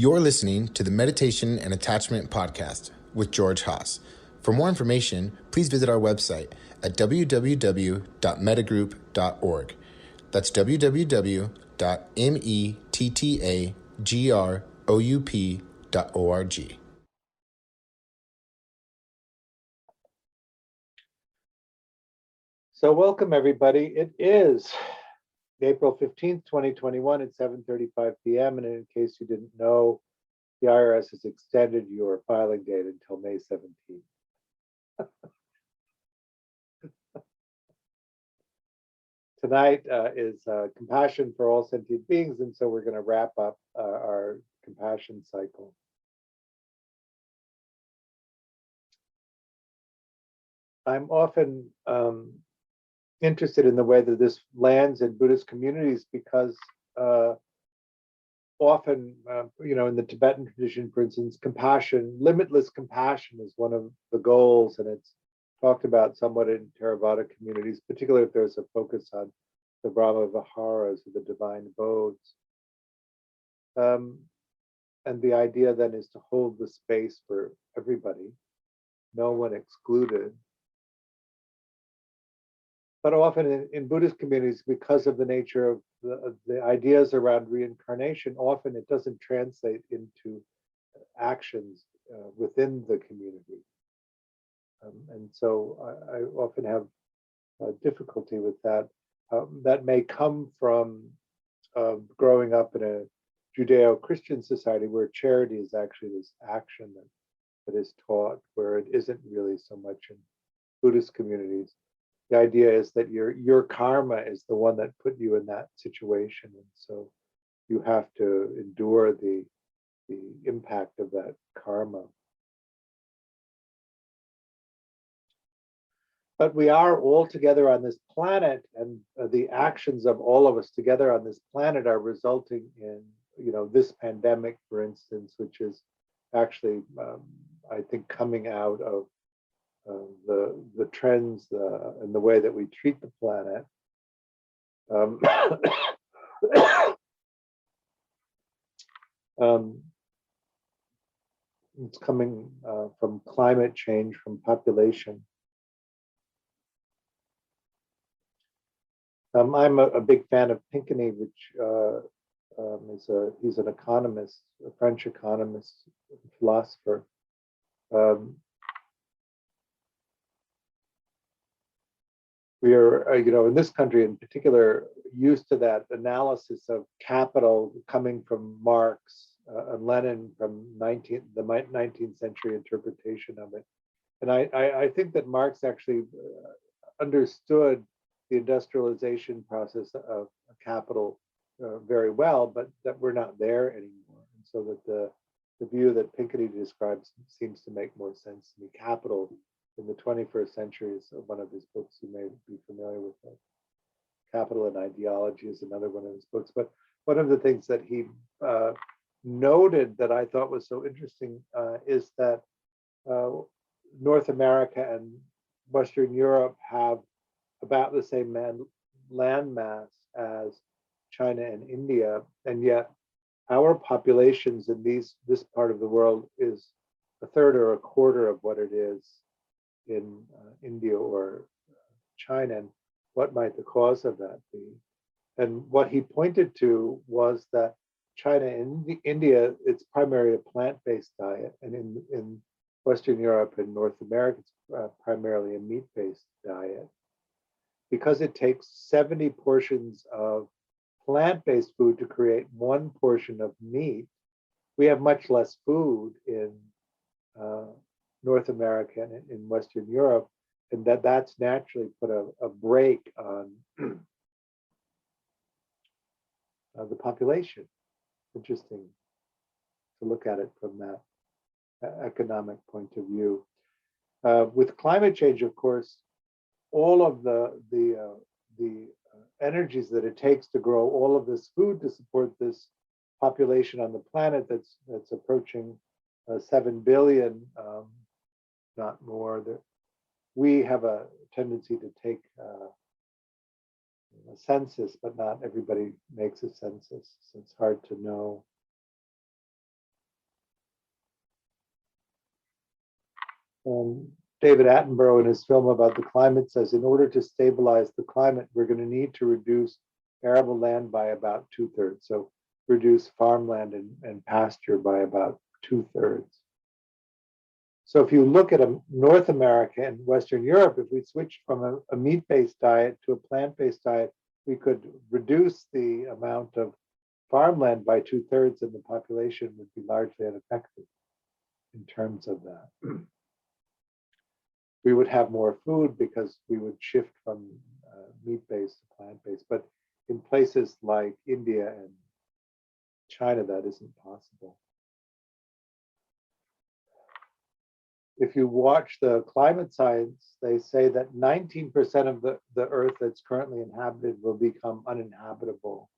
You're listening to the Meditation and Attachment Podcast with George Haas. For more information, please visit our website at www.mettagroup.org. That's www.mettagroup.org. So welcome everybody. It is April 15th, 2021 at 7:35 p.m. And in case you didn't know, the IRS has extended your filing date until May 17th. Tonight is Compassion for All Sentient Beings, and so we're going to wrap up our compassion cycle. I'm often interested in the way that this lands in Buddhist communities because often, in the Tibetan tradition, for instance, compassion, limitless compassion is one of the goals, and it's talked about somewhat in Theravada communities, particularly if there's a focus on the Brahma Viharas or the divine abodes. And the idea then is to hold the space for everybody, no one excluded. But often in Buddhist communities, because of the nature of the ideas around reincarnation, often it doesn't translate into actions within the community. And so I often have difficulty with that. That may come from growing up in a Judeo-Christian society where charity is actually this action that is taught, where it isn't really so much in Buddhist communities. The idea is that your karma is the one that put you in that situation, and so you have to endure the impact of that karma. But we are all together on this planet, and the actions of all of us together on this planet are resulting in, this pandemic, for instance, which is actually, I think, coming out of the trends and the way that we treat the planet. It's coming from climate change, from population. I'm a big fan of Pinckney, which he's an economist, a French economist, philosopher. We are, in this country in particular, used to that analysis of capital coming from Marx and Lenin from the 19th century interpretation of it. And I think that Marx actually understood the industrialization process of capital very well, but that we're not there anymore. And so that the view that Pinckney describes seems to make more sense to me. Capital in the 21st century is one of his books. You may be familiar with that. Capital and Ideology is another one of his books. But one of the things that he noted that I thought was so interesting is that North America and Western Europe have about the same land mass as China and India, and yet our populations in this part of the world is a third or a quarter of what it is in India or China. And what might the cause of that be? And what he pointed to was that China and India, it's primarily a plant-based diet, and in Western Europe and North America, it's primarily a meat-based diet. Because it takes 70 portions of plant-based food to create 1 portion of meat, we have much less food in North America and in Western Europe, and that's naturally put a brake on the population. Interesting to look at it from that economic point of view. With climate change, of course, all of the energies that it takes to grow all of this food to support this population on the planet that's approaching 7 billion, not more. We have a tendency to take a census, but not everybody makes a census, so it's hard to know. David Attenborough in his film about the climate says, in order to stabilize the climate, we're going to need to reduce arable land by about 2/3. So reduce farmland and pasture by about 2/3. So if you look at North America and Western Europe, if we switched from a meat-based diet to a plant-based diet, we could reduce the amount of farmland by 2/3 and the population would be largely unaffected in terms of that. We would have more food because we would shift from meat-based to plant-based. But in places like India and China, that isn't possible. If you watch the climate science, they say that 19% of the Earth that's currently inhabited will become uninhabitable.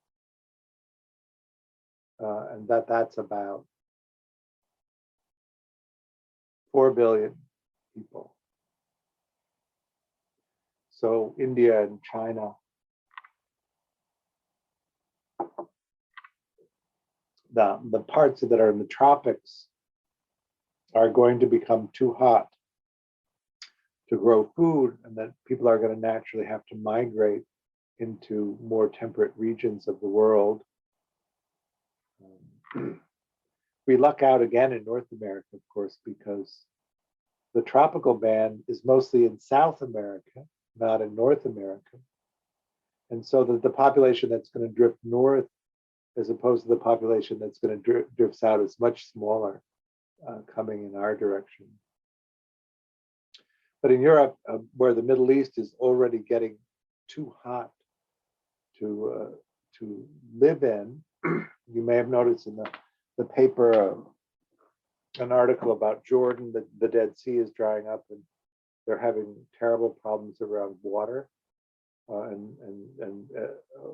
And that's about 4 billion people. So India and China, the parts that are in the tropics are going to become too hot to grow food, and that people are going to naturally have to migrate into more temperate regions of the world. We luck out again in North America, of course, because the tropical band is mostly in South America, not in North America. And so that the population that's going to drift north, as opposed to the population that's going to drift south, is much smaller coming in our direction. But in Europe, where the Middle East is already getting too hot to live in, you may have noticed in the paper an article about Jordan, that the Dead Sea is drying up and they're having terrible problems around water.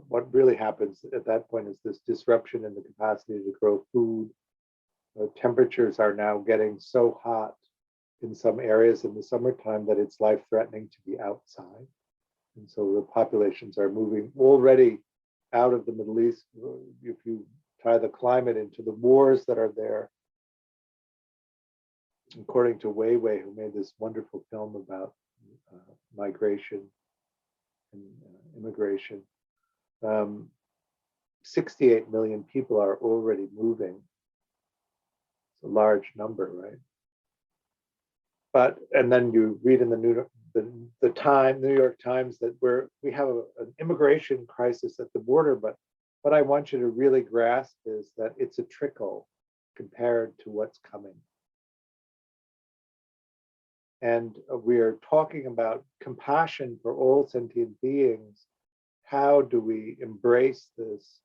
What really happens at that point is this disruption in the capacity to grow food. Temperatures are now getting so hot in some areas in the summertime that it's life-threatening to be outside. And so the populations are moving already out of the Middle East. If you tie the climate into the wars that are there, according to Weiwei, who made this wonderful film about migration and immigration, 68 million people are already moving. It's a large number, right? But, and then you read in the New York Times, that we have an immigration crisis at the border, but what I want you to really grasp is that it's a trickle compared to what's coming. And we're talking about compassion for all sentient beings. How do we embrace this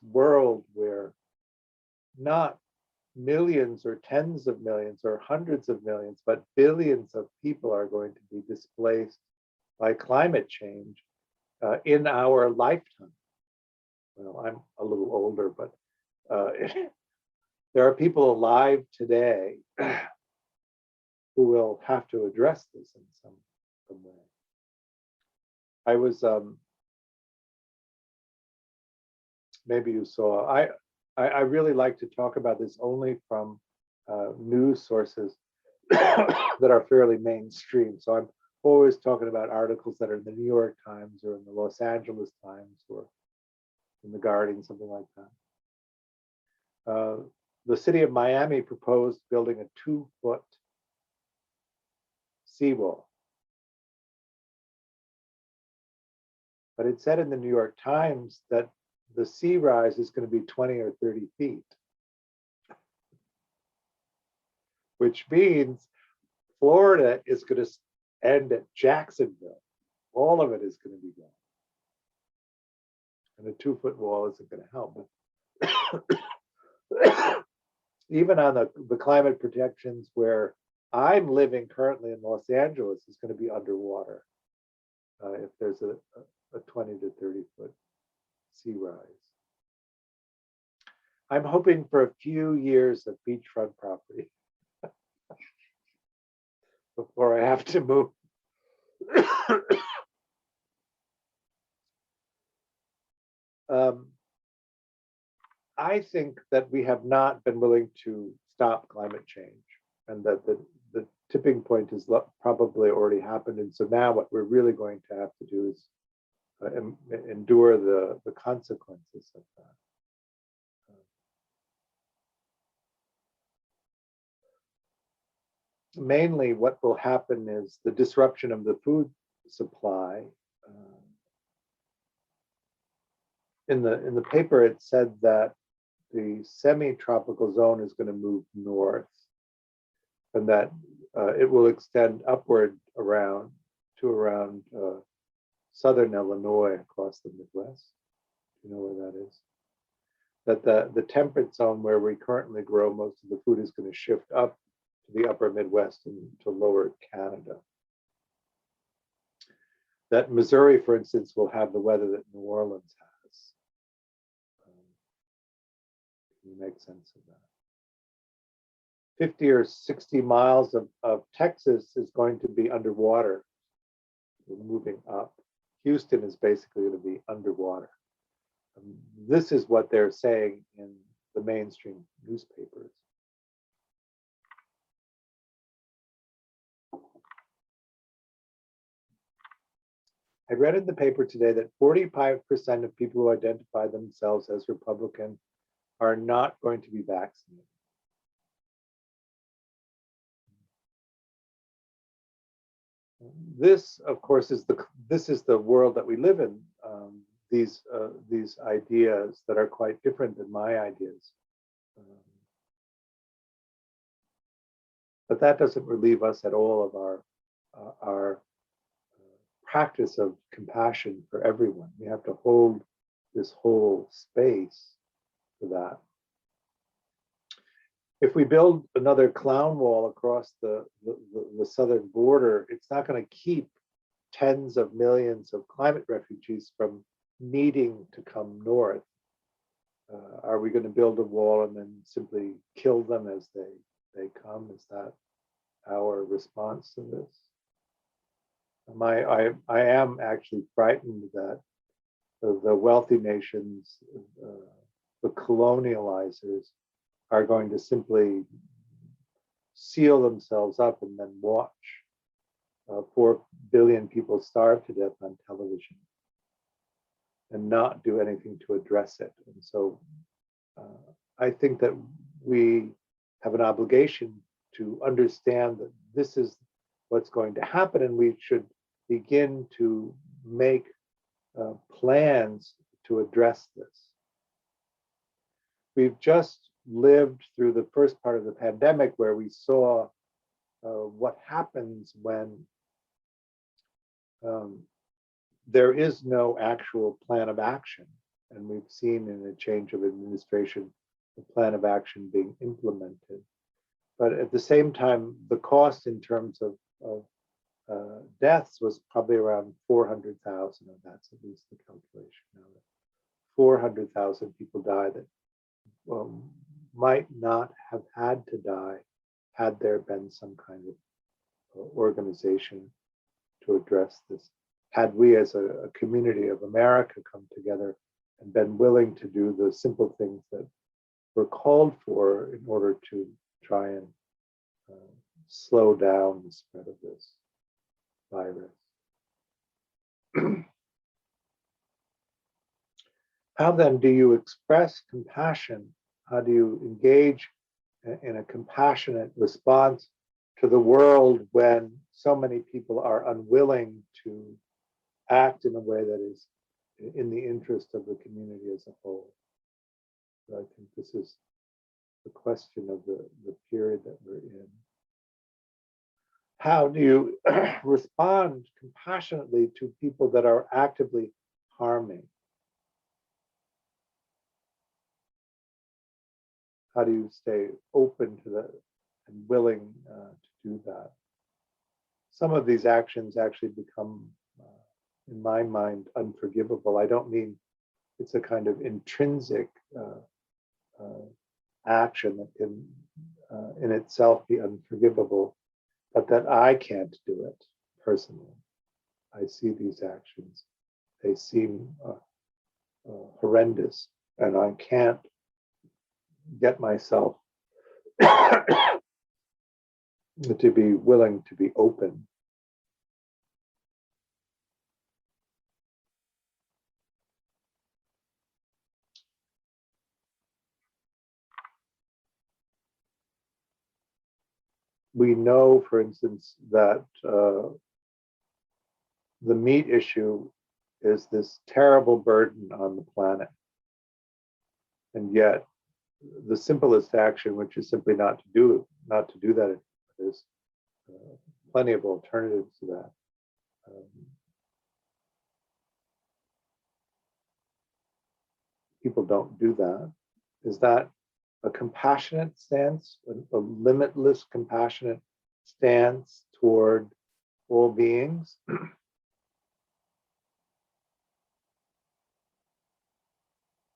world where not millions or tens of millions or hundreds of millions, but billions of people are going to be displaced by climate change in our lifetime? Well, I'm a little older, but there are people alive today who will have to address this in some way. I was, maybe you saw, I really like to talk about this only from news sources that are fairly mainstream. So I'm always talking about articles that are in the New York Times or in the Los Angeles Times or in the Guardian, something like that. The city of Miami proposed building a 2-foot seawall. But it said in the New York Times that the sea rise is going to be 20 or 30 feet, which means Florida is going to end at Jacksonville. All of it is going to be gone. And a 2-foot wall isn't going to help. But even on the climate projections where I'm living currently in Los Angeles is going to be underwater if there's a 20 to 30 foot sea rise. I'm hoping for a few years of beachfront property before I have to move. I think that we have not been willing to stop climate change. and that the tipping point is probably already happened. And so now what we're really going to have to do is endure the consequences of that. Mainly what will happen is the disruption of the food supply. In the paper, it said that the semi-tropical zone is going to move north, and that it will extend upward around southern Illinois across the Midwest. Do you know where that is? That the temperate zone where we currently grow most of the food is going to shift up to the upper Midwest and to lower Canada. That Missouri, for instance, will have the weather that New Orleans has. Can you make sense of that? 50 or 60 miles of Texas is going to be underwater. We're moving up. Houston is basically going to be underwater. This is what they're saying in the mainstream newspapers. I read in the paper today that 45% of people who identify themselves as Republican are not going to be vaccinated. This, of course, is the world that we live in. These ideas that are quite different than my ideas, but that doesn't relieve us at all of our practice of compassion for everyone. We have to hold this whole space for that. If we build another clown wall across the southern border, it's not going to keep tens of millions of climate refugees from needing to come north. Are we going to build a wall and then simply kill them as they come? Is that our response to this? I am actually frightened that the wealthy nations, the colonializers, are going to simply seal themselves up and then watch 4 billion people starve to death on television and not do anything to address it. And so I think that we have an obligation to understand that this is what's going to happen, and we should begin to make plans to address this. We've just lived through the first part of the pandemic where we saw what happens when there is no actual plan of action. And we've seen in a change of administration, the plan of action being implemented. But at the same time, the cost in terms of deaths was probably around 400,000, and that's at least the calculation now. 400,000 people died that might not have had to die had there been some kind of organization to address this. Had we as a community of America come together and been willing to do the simple things that were called for in order to try and slow down the spread of this virus. How then do you express compassion? How do you engage in a compassionate response to the world when so many people are unwilling to act in a way that is in the interest of the community as a whole? So I think this is the question of the period that we're in. How do you respond compassionately to people that are actively harming? How do you stay open to that and willing to do that? Some of these actions actually become, in my mind, unforgivable. I don't mean it's a kind of intrinsic action that can in itself be unforgivable, but that I can't do it personally. I see these actions. They seem horrendous, and I can't get myself to be willing to be open. We know, for instance, that the meat issue is this terrible burden on the planet. And yet the simplest action, which is simply not to do that, there's plenty of alternatives to that. People don't do that. Is that a compassionate stance, a limitless compassionate stance toward all beings?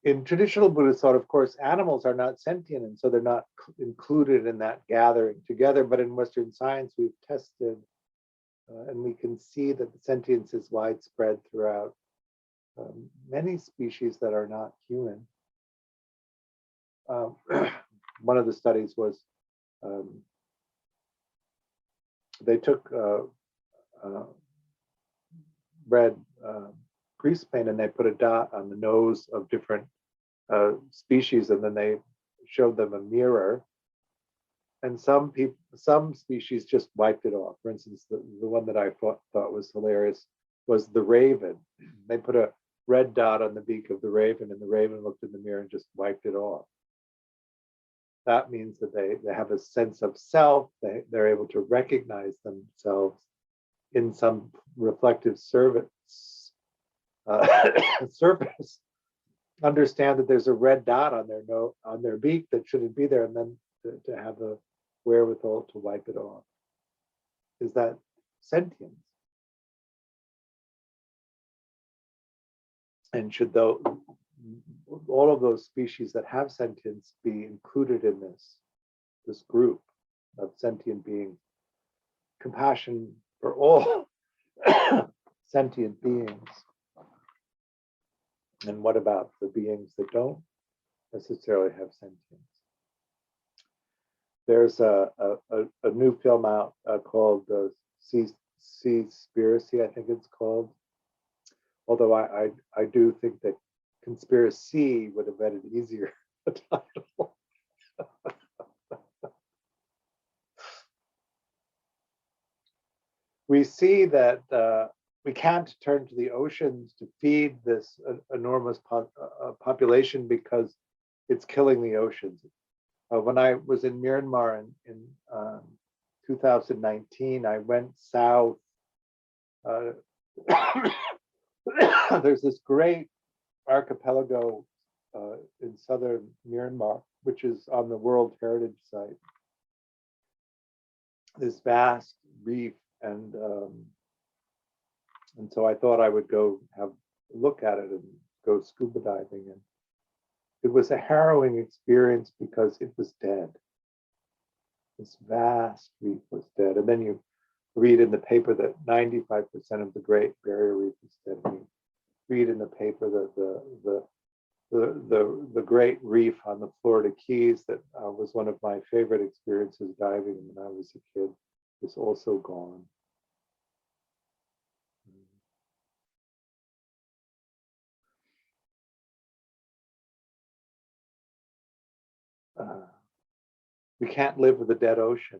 In traditional Buddhist thought, of course, animals are not sentient, and so they're not included in that gathering together. But in Western science, we've tested, and we can see that the sentience is widespread throughout many species that are not human. One of the studies was they took red grease paint and they put a dot on the nose of different species, and then they showed them a mirror. And some species just wiped it off. For instance, the one that I thought was hilarious was the raven. They put a red dot on the beak of the raven, and the raven looked in the mirror and just wiped it off. That means that they have a sense of self. They're able to recognize themselves in some reflective surface, understand that there's a red dot on their beak that shouldn't be there, and then to have the wherewithal to wipe it off. Is that sentience? And should all of those species that have sentience be included in this group of sentient beings? Compassion for all sentient beings. And what about the beings that don't necessarily have sentience? There's a new film out called Seaspiracy, I think it's called. Although I do think that Conspiracy would have been an easier title. We see that we can't turn to the oceans to feed this enormous population because it's killing the oceans. When I was in Myanmar in 2019, I went south. There's this great archipelago in southern Myanmar, which is on the World Heritage Site. This vast reef, and so I thought I would go have a look at it and go scuba diving. And it was a harrowing experience because it was dead. This vast reef was dead. And then you read in the paper that 95% of the Great Barrier Reef is dead. And you read in the paper that the Great Reef on the Florida Keys that was one of my favorite experiences diving when I was a kid is also gone. We can't live with a dead ocean.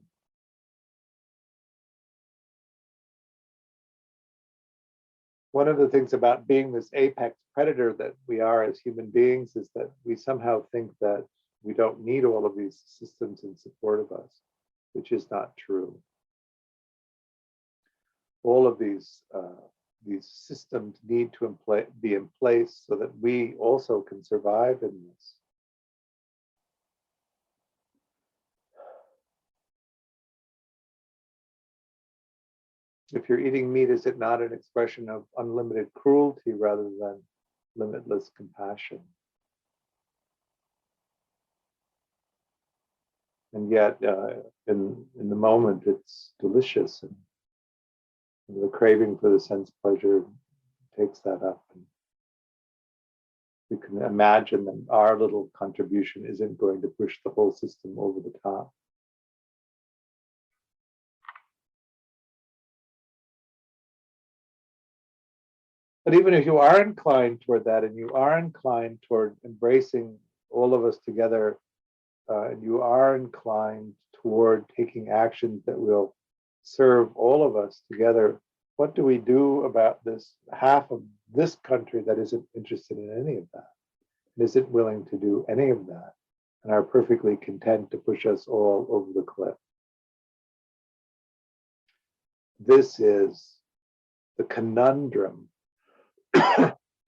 One of the things about being this apex predator that we are as human beings is that we somehow think that we don't need all of these systems in support of us, which is not true. All of these systems need to be in place so that we also can survive in this. If you're eating meat, is it not an expression of unlimited cruelty rather than limitless compassion? And yet, in the moment, it's delicious, and the craving for the sense pleasure takes that up. And we can imagine that our little contribution isn't going to push the whole system over the top. But even if you are inclined toward that, and you are inclined toward embracing all of us together, and you are inclined toward taking actions that will serve all of us together, what do we do about this half of this country that isn't interested in any of that, and isn't willing to do any of that, and are perfectly content to push us all over the cliff? This is the conundrum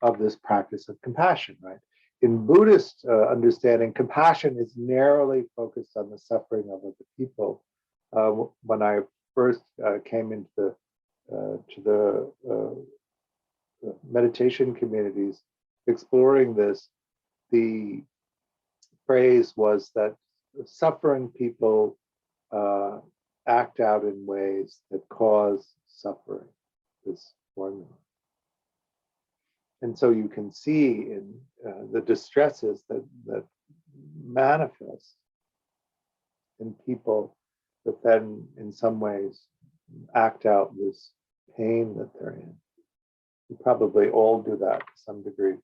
of this practice of compassion, right? In Buddhist understanding, compassion is narrowly focused on the suffering of other people. When I first came into the meditation communities exploring this, the phrase was that suffering people act out in ways that cause suffering, this formula. And so you can see in the distresses that manifest in people that then in some ways act out this pain that they're in. We probably all do that to some degree.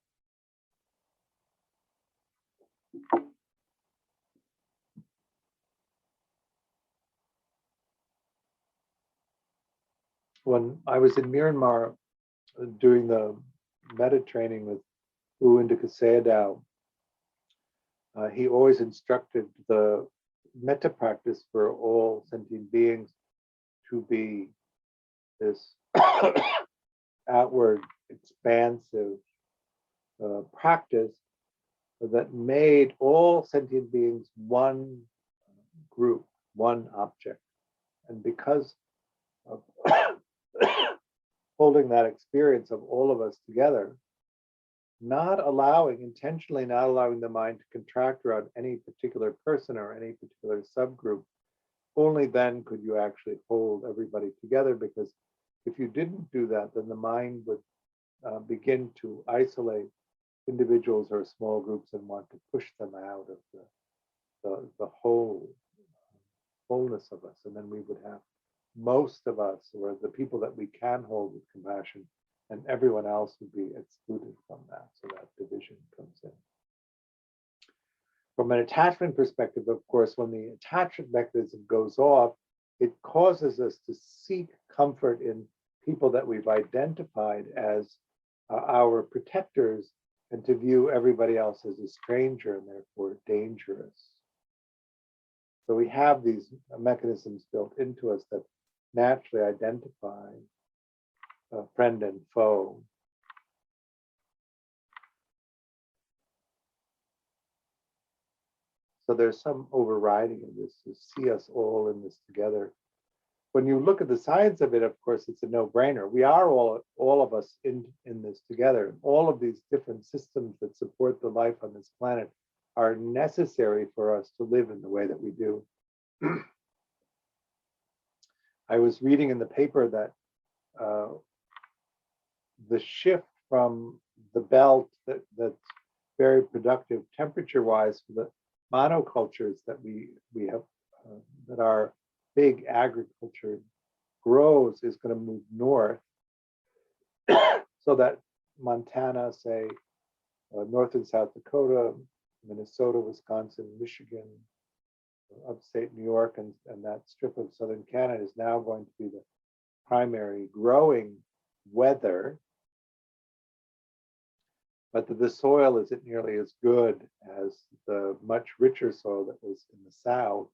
When I was in Myanmar doing the metta training with U Indika Sayadaw, he always instructed the metta practice for all sentient beings to be this outward, expansive practice that made all sentient beings one group, one object. And because of holding that experience of all of us together, intentionally not allowing the mind to contract around any particular person or any particular subgroup, only then could you actually hold everybody together, because if you didn't do that, then the mind would begin to isolate individuals or small groups and want to push them out of the wholeness of us. And then we would have most of us, or the people that we can hold with compassion, and everyone else would be excluded from that. So that division comes in. From an attachment perspective, of course, when the attachment mechanism goes off, it causes us to seek comfort in people that we've identified as our protectors, and to view everybody else as a stranger and therefore dangerous. So we have these mechanisms built into us that naturally identify friend and foe. So there's some overriding of this to see us all in this together. When you look at the science of it, of course, it's a no-brainer. We are all of us in this together. All of these different systems that support the life on this planet are necessary for us to live in the way that we do. I was reading in the paper that the shift from the belt that's very productive temperature-wise for the monocultures that we have, that our big agriculture grows, is going to move north, so that Montana, say, North and South Dakota, Minnesota, Wisconsin, Michigan, upstate New York, and that strip of southern Canada is now going to be the primary growing weather, but the soil isn't nearly as good as the much richer soil that was in the South.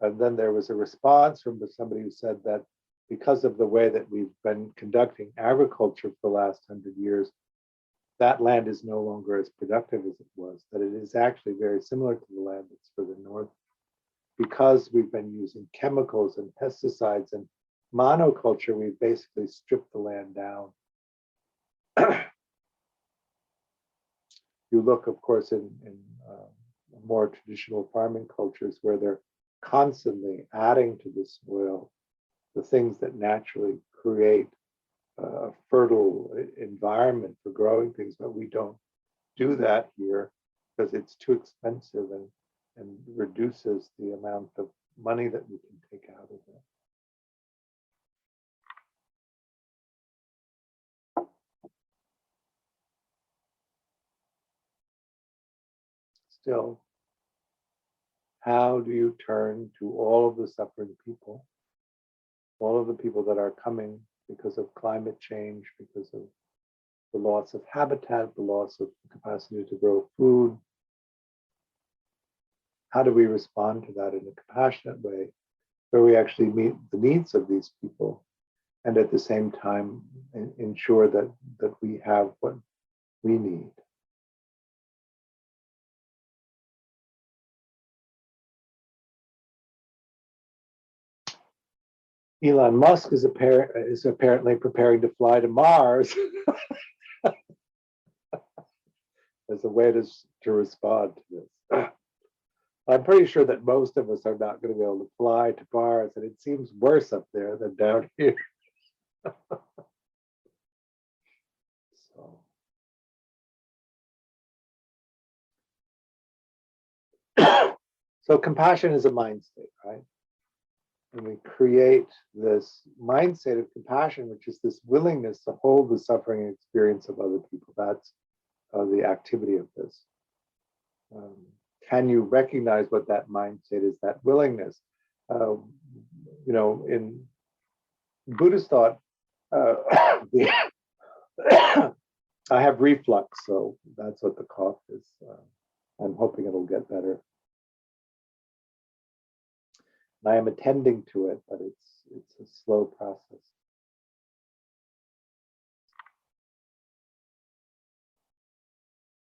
And then there was a response from somebody who said that because of the way that we've been conducting agriculture for the last 100 years, that land is no longer as productive as it was, that it is actually very similar to the land that's further north. Because we've been using chemicals and pesticides and monoculture, we've basically stripped the land down. You look, of course, in more traditional farming cultures where they're constantly adding to the soil the things that naturally create a fertile environment for growing things, but we don't do that here because it's too expensive and reduces the amount of money that we can take out of it. still, how do you turn to all of the suffering people, all of the people that are coming because of climate change, because of the loss of habitat, the loss of capacity to grow food? How do we respond to that in a compassionate way, where we actually meet the needs of these people and at the same time ensure that we have what we need? Elon Musk is apparently preparing to fly to Mars as a way to respond to this. I'm pretty sure that most of us are not going to be able to fly to Mars, and it seems worse up there than down here. So compassion is a mind state, right? And we create this mind state of compassion, which is this willingness to hold the suffering and experience of other people. That's the activity of this. Can you recognize what that mind state is, that willingness? In Buddhist thought, I have reflux, so that's what the cough is. I'm hoping it'll get better. I am attending to it, but it's a slow process.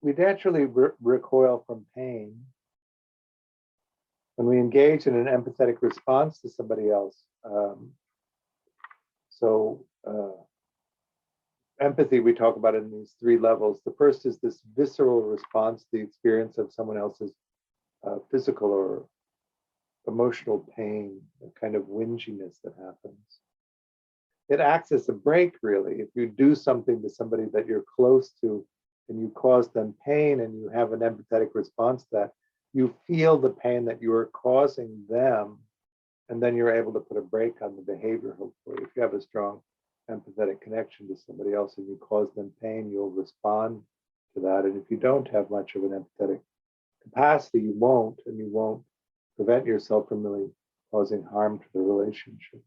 We naturally recoil from pain when we engage in an empathetic response to somebody else. Empathy, we talk about in these three levels. The first is this visceral response to the experience of someone else's physical or emotional pain, a kind of whinginess that happens. It acts as a brake, really. If you do something to somebody that you're close to and you cause them pain and you have an empathetic response to that, you feel the pain that you are causing them, and then you're able to put a brake on the behavior, hopefully. If you have a strong empathetic connection to somebody else and you cause them pain, you'll respond to that. And if you don't have much of an empathetic capacity, you won't prevent yourself from really causing harm to the relationship.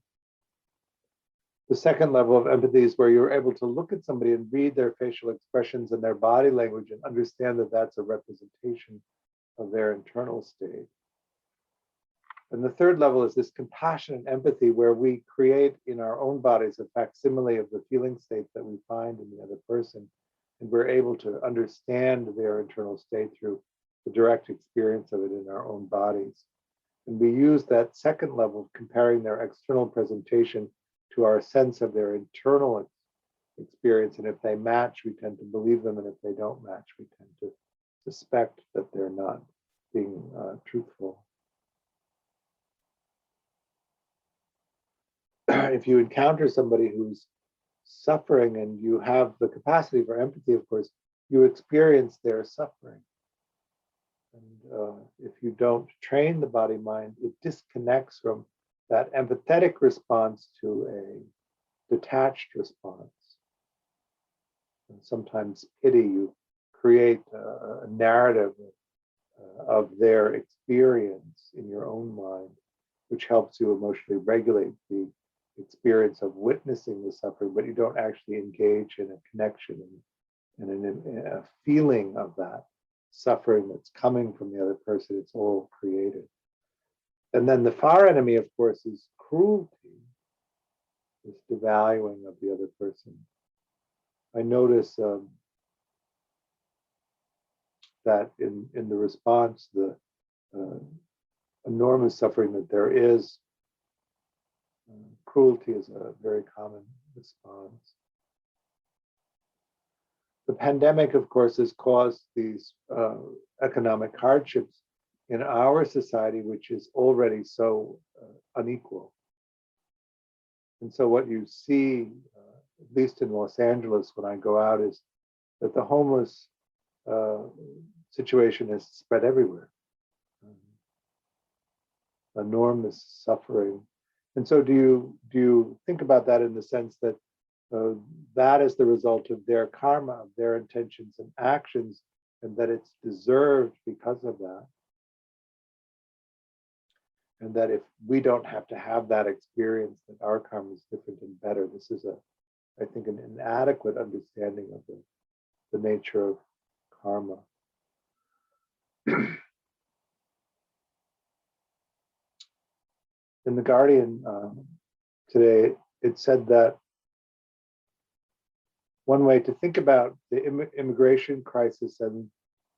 The second level of empathy is where you're able to look at somebody and read their facial expressions and their body language and understand that that's a representation of their internal state. And the third level is this compassion and empathy, where we create in our own bodies a facsimile of the feeling state that we find in the other person. And we're able to understand their internal state through the direct experience of it in our own bodies. And we use that second level of comparing their external presentation to our sense of their internal experience. And if they match, we tend to believe them. And if they don't match, we tend to suspect that they're not being truthful. If you encounter somebody who's suffering and you have the capacity for empathy, of course, you experience their suffering. And if you don't train the body-mind, it disconnects from that empathetic response to a detached response. And sometimes pity, you create a narrative of their experience in your own mind, which helps you emotionally regulate the experience of witnessing the suffering, but you don't actually engage in a connection and in a feeling of that suffering that's coming from the other person. It's all created. And then the far enemy, of course, is cruelty, this devaluing of the other person. I notice that in the response, the enormous suffering that there is, cruelty is a very common response. The pandemic, of course, has caused these economic hardships in our society, which is already so unequal. And so what you see, at least in Los Angeles when I go out, is that the homeless situation is spread everywhere. Enormous suffering. And so do you think about that in the sense that that is the result of their karma, of their intentions and actions, and that it's deserved because of that. And that if we don't have to have that experience, that our karma is different and better. This is I think, an inadequate understanding of the nature of karma. In The Guardian today, it said that one way to think about the immigration crisis and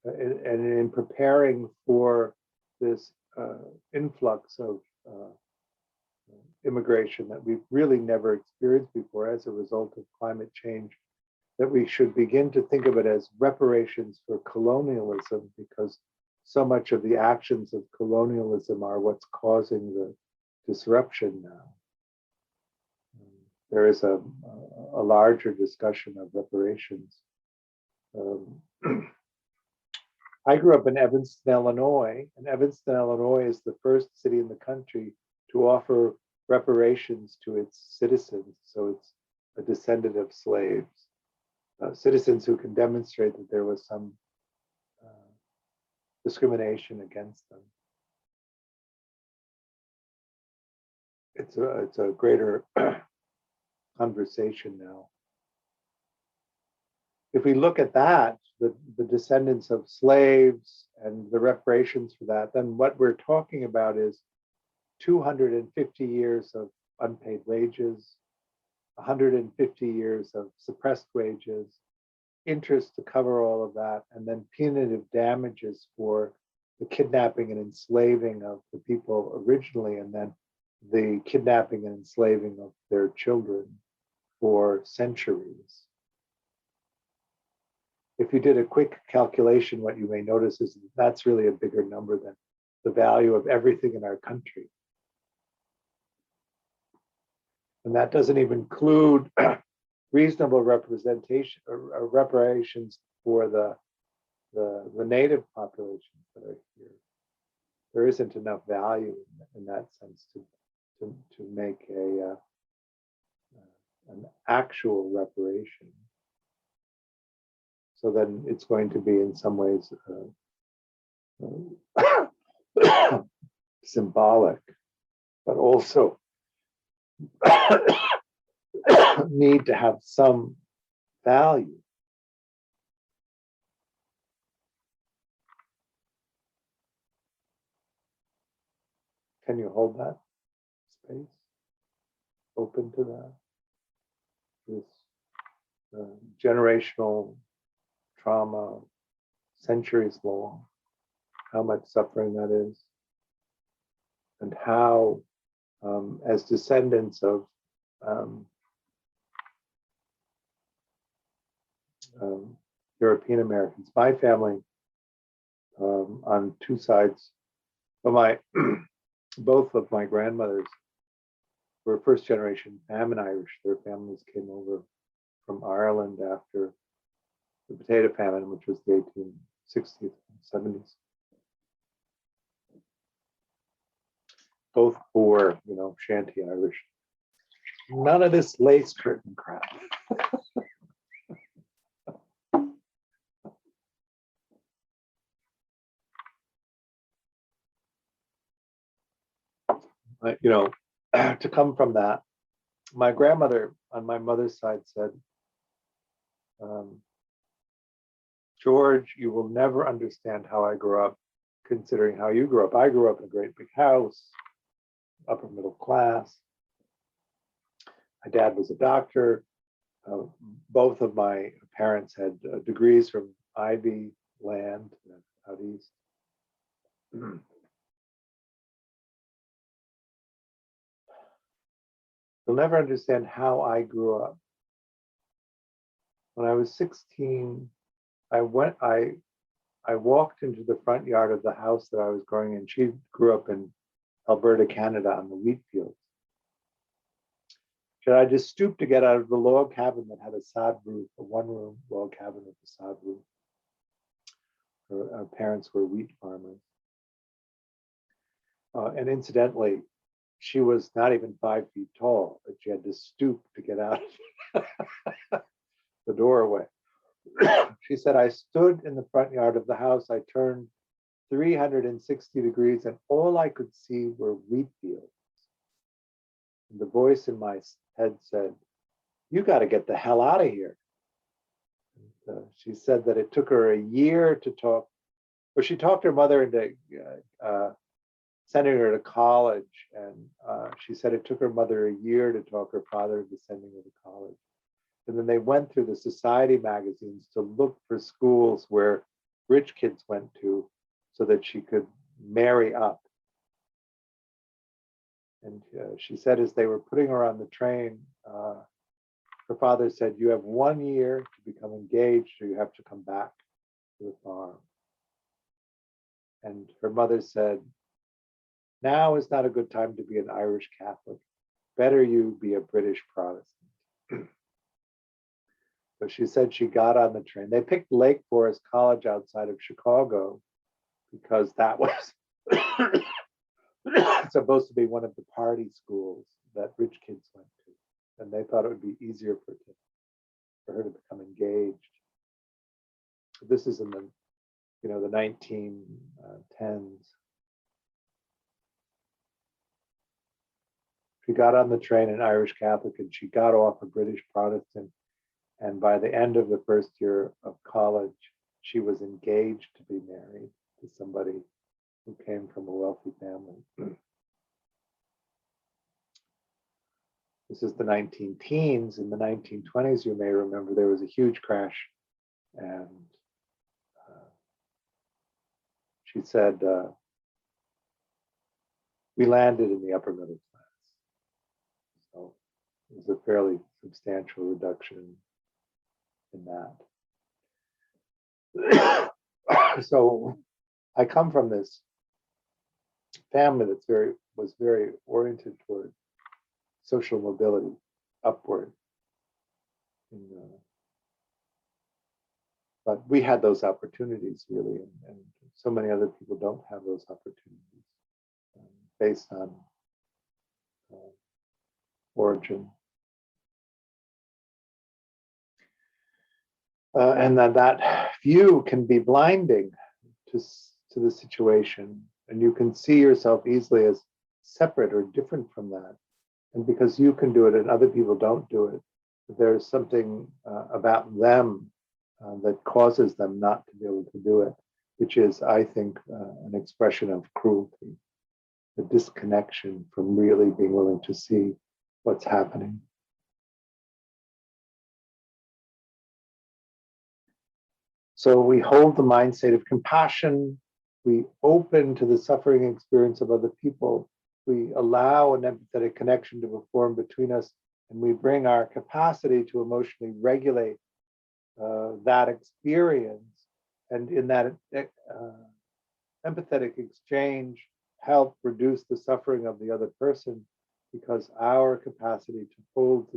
in preparing for this influx of immigration that we've really never experienced before as a result of climate change, that we should begin to think of it as reparations for colonialism, because so much of the actions of colonialism are what's causing the disruption now. There is a larger discussion of reparations. I grew up in Evanston, Illinois, and Evanston, Illinois is the first city in the country to offer reparations to its citizens. So it's a descendant of slaves, citizens who can demonstrate that there was some discrimination against them. It's a greater conversation now. If we look at that, the descendants of slaves and the reparations for that, then what we're talking about is 250 years of unpaid wages, 150 years of suppressed wages, interest to cover all of that, and then punitive damages for the kidnapping and enslaving of the people originally, and then the kidnapping and enslaving of their children for centuries. If you did a quick calculation, what you may notice is that's really a bigger number than the value of everything in our country. And that doesn't even include reasonable representation or reparations for the native populations that are here. There isn't enough value in that sense to make an actual reparation. So then it's going to be in some ways symbolic, but also need to have some value. Can you hold that space? Open to that? This generational trauma, centuries long, how much suffering that is, and how, as descendants of European Americans, my family on two sides, well, both of my grandmothers were first generation famine Irish. Their families came over from Ireland after the potato famine, which was the 1860s and 70s. Both poor, shanty Irish. None of this lace curtain crap. To come from that, my grandmother on my mother's side said, George, you will never understand how I grew up, considering how you grew up. I grew up in a great big house, upper middle class. My dad was a doctor. Both of my parents had degrees from Ivy Land out east. You'll never understand how I grew up. When I was 16, I walked into the front yard of the house that I was growing in. She grew up in Alberta, Canada, on the wheat fields. Should I just stoop to get out of the log cabin that had a sod roof, a one-room log cabin with a sod roof? Our parents were wheat farmers. And incidentally, she was not even 5 feet tall, but she had to stoop to get out the doorway. She said, I stood in the front yard of the house. I turned 360 degrees, and all I could see were wheat fields. And the voice in my head said, you got to get the hell out of here. She said that it took her a year to talk. Well, she talked her mother into sending her to college, and she said it took her mother a year to talk her father into sending her to college. And then they went through the society magazines to look for schools where rich kids went to so that she could marry up. And she said as they were putting her on the train, her father said, you have 1 year to become engaged or you have to come back to the farm. And her mother said, now is not a good time to be an Irish Catholic. Better you be a British Protestant. So she said she got on the train. They picked Lake Forest College outside of Chicago because that was supposed to be one of the party schools that rich kids went to. And they thought it would be easier for her to become engaged. This is in the 1910s. She got on the train an Irish Catholic and she got off a British Protestant. And by the end of the first year of college, she was engaged to be married to somebody who came from a wealthy family. This is the 19-teens. In the 1920s, you may remember there was a huge crash. And she said, we landed in the upper middle class. So it was a fairly substantial reduction in that. So I come from this family that was very oriented toward social mobility, upward. But we had those opportunities really, and so many other people don't have those opportunities based on origin. And that view can be blinding to the situation, and you can see yourself easily as separate or different from that. And because you can do it and other people don't do it, there's something about them that causes them not to be able to do it, which is, I think, an expression of cruelty, the disconnection from really being willing to see what's happening. So we hold the mind state of compassion. We open to the suffering experience of other people. We allow an empathetic connection to form between us, and we bring our capacity to emotionally regulate that experience. And in that empathetic exchange, help reduce the suffering of the other person, because our capacity to hold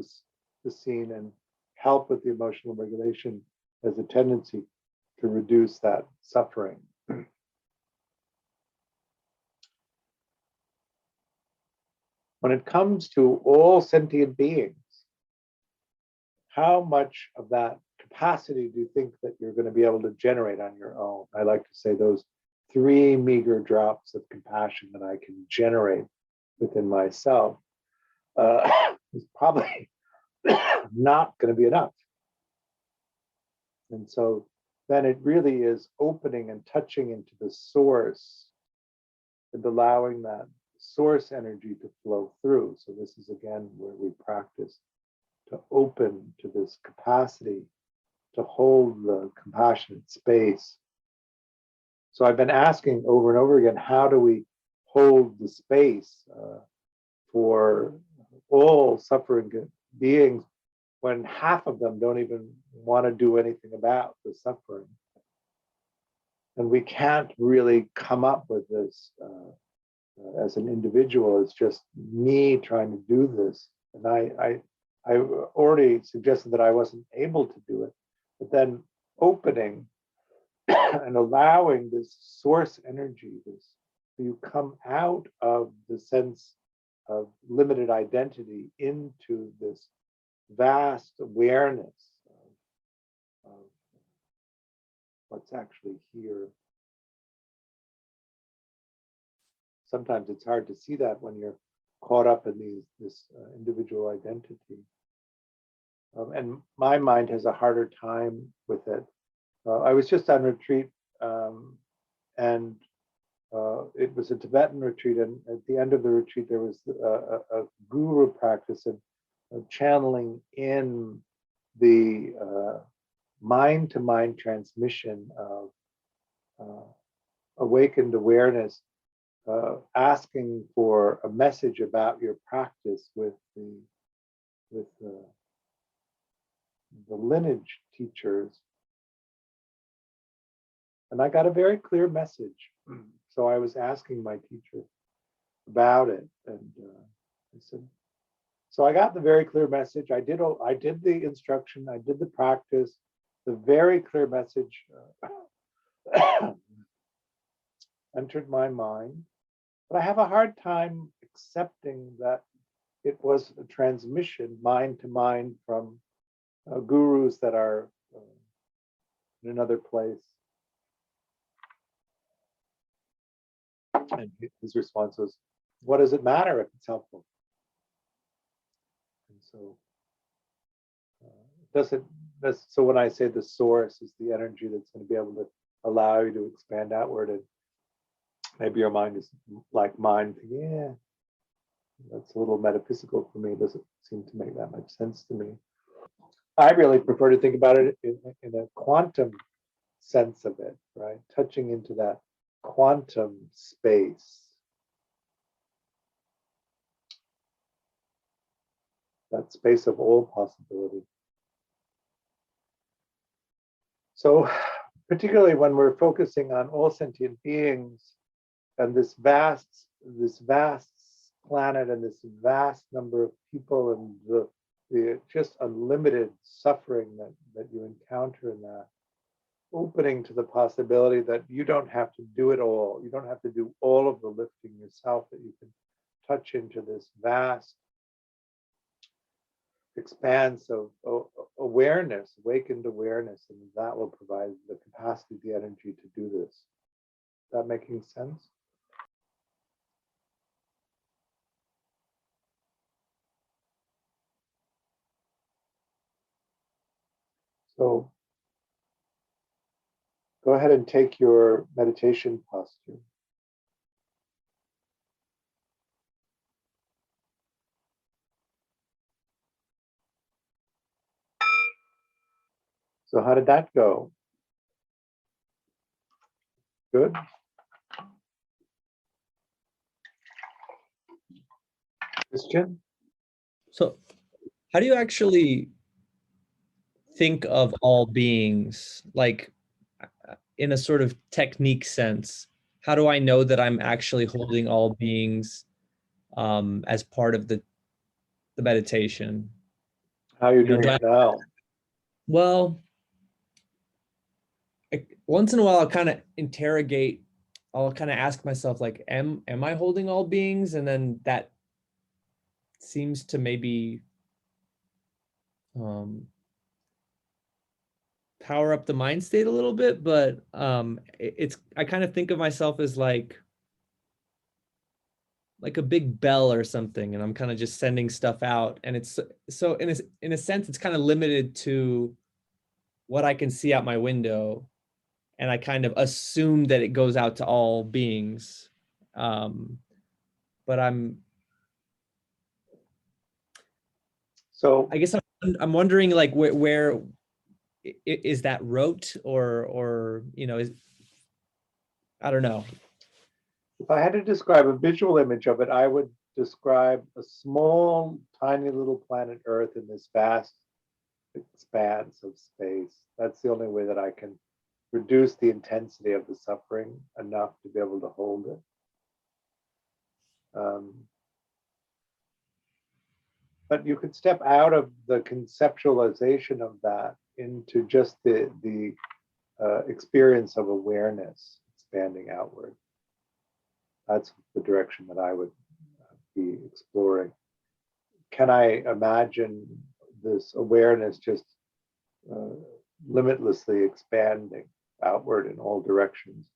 the scene and help with the emotional regulation has a tendency to reduce that suffering. When it comes to all sentient beings, how much of that capacity do you think that you're going to be able to generate on your own? I like to say those 3 meager drops of compassion that I can generate within myself is probably not going to be enough. And so then it really is opening and touching into the source and allowing that source energy to flow through. So this is again where we practice to open to this capacity to hold the compassionate space. So I've been asking over and over again, how do we hold the space for all suffering beings when half of them don't even want to do anything about the suffering? And we can't really come up with this as an individual. It's just me trying to do this. And I already suggested that I wasn't able to do it, but then opening and allowing this source energy, you come out of the sense of limited identity into this vast awareness of what's actually here. Sometimes it's hard to see that when you're caught up in this individual identity. And my mind has a harder time with it. I was just on retreat, and it was a Tibetan retreat, and at the end of the retreat, there was a guru practice of channeling in the mind-to-mind transmission of awakened awareness, asking for a message about your practice with the lineage teachers. And I got a very clear message. So I was asking my teacher about it, and I said, so I got the very clear message. I did the instruction, I did the practice, the very clear message entered my mind, but I have a hard time accepting that it was a transmission mind to mind from gurus that are in another place. And his response was, what does it matter if it's helpful? And so so when I say the source is the energy that's going to be able to allow you to expand outward, and maybe your mind is like mine, yeah, that's a little metaphysical for me. It doesn't seem to make that much sense to me. I really prefer to think about it in a quantum sense of it, right? Touching into that quantum space. That space of all possibility. So particularly when we're focusing on all sentient beings and this vast planet and this vast number of people and the just unlimited suffering that you encounter in that, opening to the possibility that you don't have to do it all. You don't have to do all of the lifting yourself, that you can touch into this vast expanse of awareness, awakened awareness, and that will provide the capacity, the energy to do this. Is that making sense? So go ahead and take your meditation posture. So how did that go? Good? Christian? So how do you actually think of all beings, like in a sort of technique sense? How do I know that I'm actually holding all beings as part of the meditation? How are you doing it now? Well, once in a while I'll kind of I'll kind of ask myself, like, am I holding all beings? And then that seems to maybe power up the mind state a little bit, but I kind of think of myself as like a big bell or something, and I'm kind of just sending stuff out, and it's so in a sense it's kind of limited to what I can see out my window, and I kind of assume that it goes out to all beings, but I guess I'm wondering, like, where is that rote, or is, I don't know. If I had to describe a visual image of it, I would describe a small, tiny little planet Earth in this vast expanse of space. That's the only way that I can reduce the intensity of the suffering enough to be able to hold it. But you could step out of the conceptualization of that into just the experience of awareness expanding outward. That's the direction that I would be exploring. Can I imagine this awareness just limitlessly expanding outward in all directions.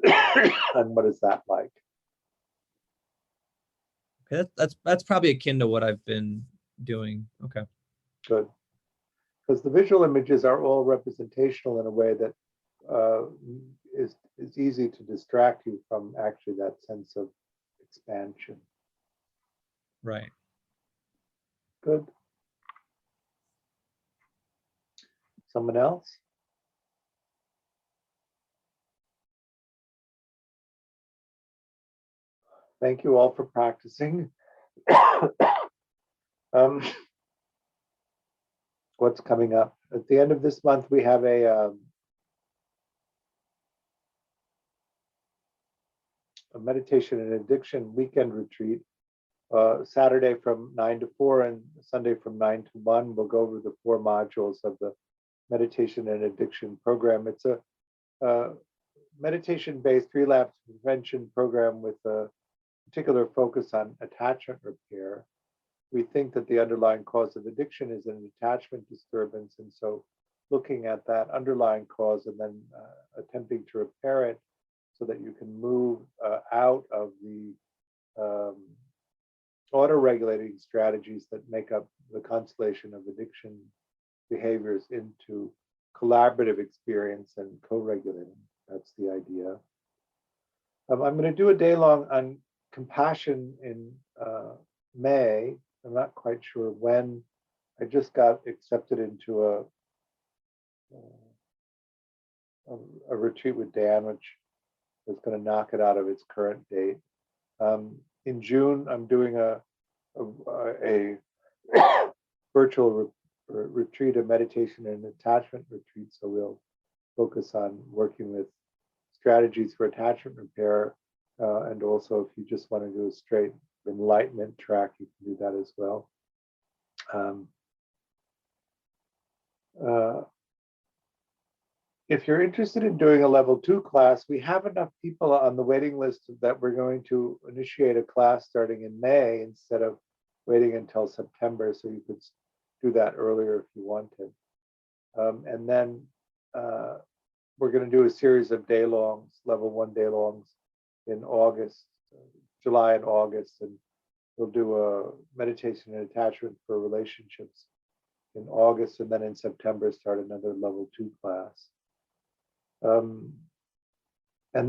And what is that like? Okay, that's probably akin to what I've been doing. Okay. Good. Because the visual images are all representational in a way that is easy to distract you from actually that sense of expansion. Right. Good. Someone else? Thank you all for practicing. What's coming up? At the end of this month, we have a meditation and addiction weekend retreat. Saturday from 9 to 4 and Sunday from 9 to 1. We'll go over the 4 modules of the meditation and addiction program. It's a meditation-based relapse prevention program with a particular focus on attachment repair. We think that the underlying cause of addiction is an attachment disturbance, and so looking at that underlying cause and then attempting to repair it so that you can move out of the auto-regulating strategies that make up the constellation of addiction behaviors into collaborative experience and co-regulating. That's the idea. I'm going to do a day-long on compassion in May. I'm not quite sure when. I just got accepted into a retreat with Dan, which is going to knock it out of its current date. In June, I'm doing a virtual retreat, a meditation and attachment retreat. So we'll focus on working with strategies for attachment repair. And also, if you just want to do a straight enlightenment track, you can do that as well. If you're interested in doing a level 2 class, we have enough people on the waiting list that we're going to initiate a class starting in May instead of waiting until September, so you could do that earlier if you wanted. And then we're going to do a series of day-longs, level 1 day-longs in August, July and August, and we'll do a meditation and attachment for relationships in August, and then in September start another level 2 class. And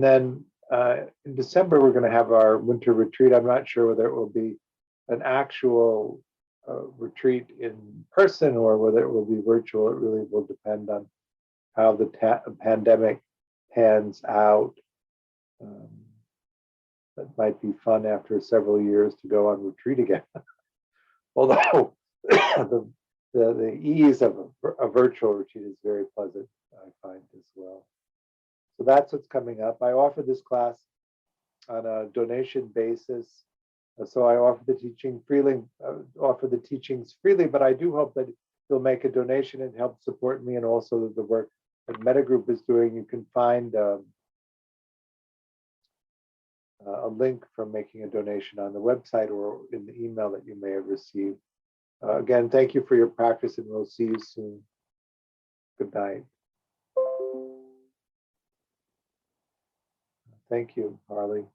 then in December, we're going to have our winter retreat. I'm not sure whether it will be an actual retreat in person or whether it will be virtual. It really will depend on how the pandemic pans out. That might be fun after several years to go on retreat again. Although the ease of a virtual retreat is very pleasant, I find as well. So that's what's coming up. I offer this class on a donation basis. So I offer the teachings freely, but I do hope that you'll make a donation and help support me and also the work that Mettagroup is doing. You can find a link for making a donation on the website or in the email that you may have received. Again, thank you for your practice, and we'll see you soon. Good night. Thank you, Harley.